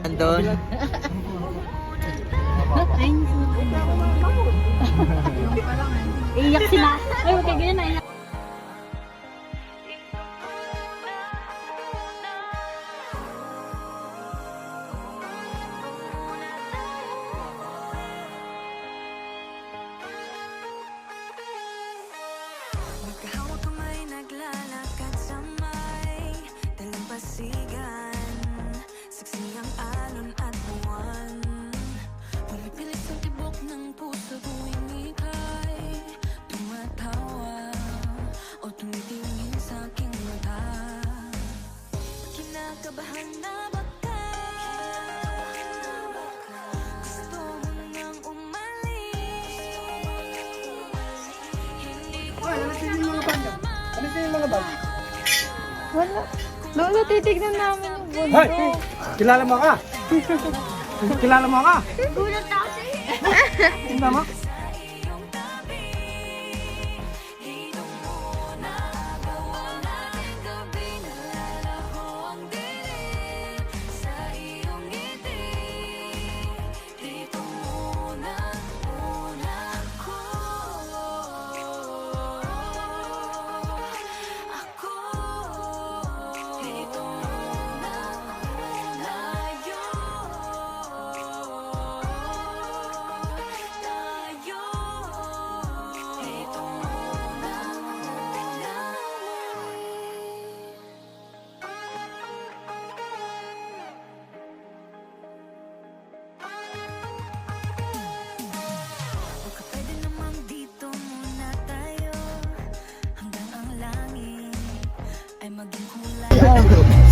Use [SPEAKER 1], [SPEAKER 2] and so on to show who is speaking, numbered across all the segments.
[SPEAKER 1] Andon.
[SPEAKER 2] Iyak sila. Ay, wag kayo ganyan na.
[SPEAKER 3] Magkahawak kamay, naglalakad sa may dalampasigan. Saksi ang alon at buwan. Pumipilit sa tibok ng puso tuwing ika'y tumatawa o tumitingin sa aking mata. Kinakabahan na baka gusto mo nang umalis.
[SPEAKER 4] Ano sa yung mga bag?
[SPEAKER 2] Wala. Lolo, titignan namin yung bundok.
[SPEAKER 4] Hoy! Kilala mo ka? Kilala mo ka?
[SPEAKER 2] Gulat ako sa'yo.
[SPEAKER 4] Tingnan mo.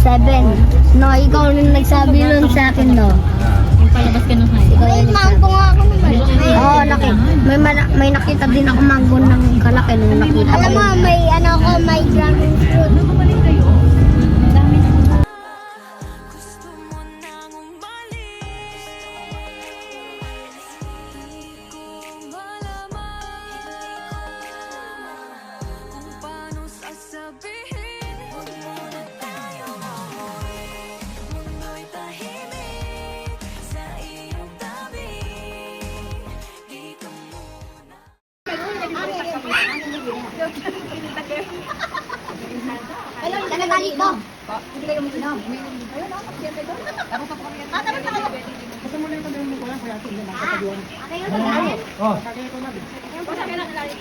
[SPEAKER 5] Seven. No, ikaw yung nagsabi nun sa akin, no?
[SPEAKER 2] Yung palabas ka ng high.
[SPEAKER 5] Ikaw yung mango nga ako naman. Oo, may nakita din ako mango ng kalaki nung nakita ko. Alam mo, may ano ako, may dragon fruit. Nagagalit mo. Hindi kayo umiinom. Ayun, ako. Tapos ako kami. Tapos ako.
[SPEAKER 4] Basta mo lang yung ko lang kaya tingnan na kapag yun.
[SPEAKER 5] Kayo nagagalit?
[SPEAKER 4] Oh, kaya ko na.
[SPEAKER 5] Ayun po, sabi nagagalit.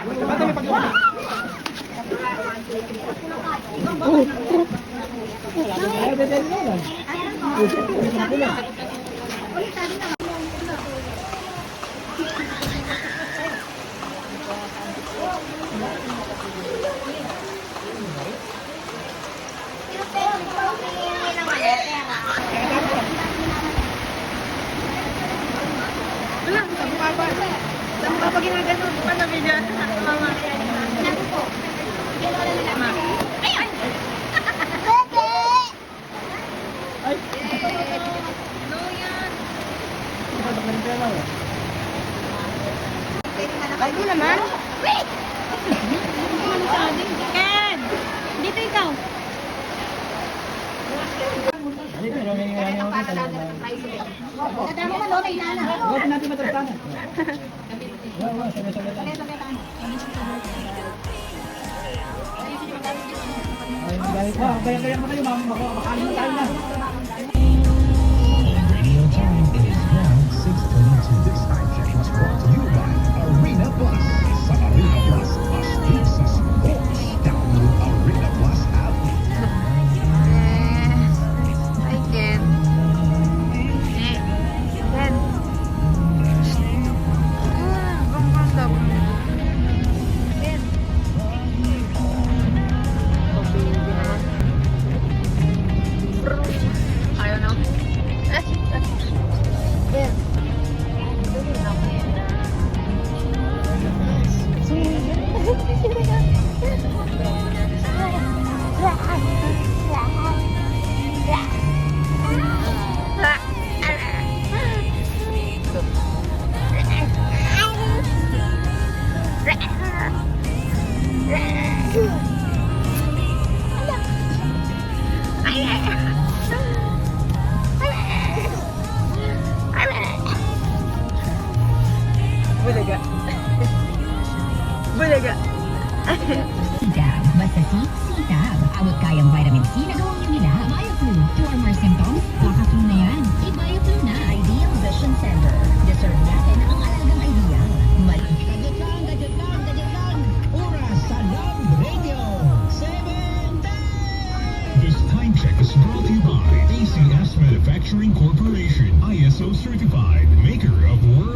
[SPEAKER 4] Basta may pag-iwan. Ay, bebel mo lang.
[SPEAKER 2] Saan pa pag ginagano? Paano video? Mama. Ayun! No yan!
[SPEAKER 5] Ay, di naman.
[SPEAKER 2] Wait! Ken! Dito ikaw!
[SPEAKER 5] Kadamo ka, no? Kailangan.
[SPEAKER 4] Huwag natin matrasanan. Kaya mo kayo, makakalin mo tayo na.
[SPEAKER 6] Radio time is now 6:22. This time check was brought to you by Arena Plus. Sa Arena Plus, astig sa sports. Download Arena Plus app.
[SPEAKER 2] Hi, Ken. Ken. Ganda. Ken. Ayaw na. Ken.
[SPEAKER 7] Sitab. Basta sitab. Abot kayang vitamin C na gawang nila. BioFlu. 2 or more symptoms, baka flu na yan. I-BioFlu na. Ideal Vision Center. Deserve natin ang alagang ideal.
[SPEAKER 6] Gadget lang! Oras sa Love Radio! 7:10! This time check is brought to you by ACS Manufacturing Corporation, ISO certified, maker of world